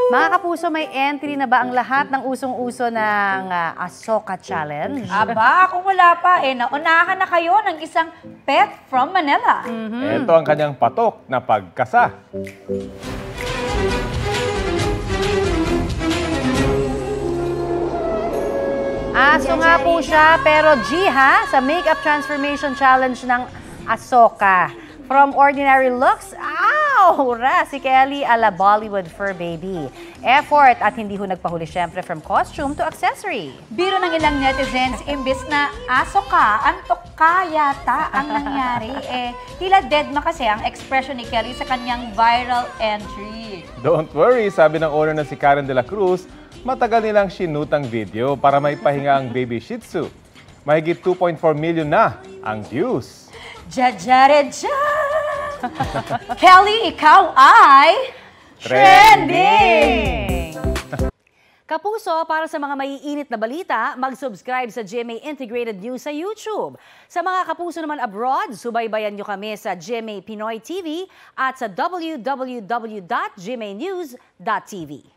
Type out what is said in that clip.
Mga kapuso, may entry na ba ang lahat ng usong-uso ng Asoka Challenge? Aba, kung wala pa, naunahan na kayo ng isang pet from Manila. Ito ang kanyang patok na pagkasa. Aso nga po siya, pero G sa Makeup Transformation Challenge ng Asoka. From ordinary looks, si Kelly ala Bollywood fur baby. Effort at hindi ho nagpahuli syempre from costume to accessory. Biro ng ilang netizens, imbis na aso ka, antok ka yata ang nangyari. Tila dead na kasi ang expression ni Kelly sa kanyang viral entry. Don't worry, sabi ng owner na si Karen de la Cruz, matagal nilang sinutang video para may pahinga ang baby Shih Tzu. Mahigit 2.4 million na ang views. Kelly, ikaw ay trending! Kapuso, para sa mga maiinit na balita, mag-subscribe sa GMA Integrated News sa YouTube. Sa mga kapuso naman abroad, subaybayan nyo kami sa GMA Pinoy TV at sa www.gmanews.tv.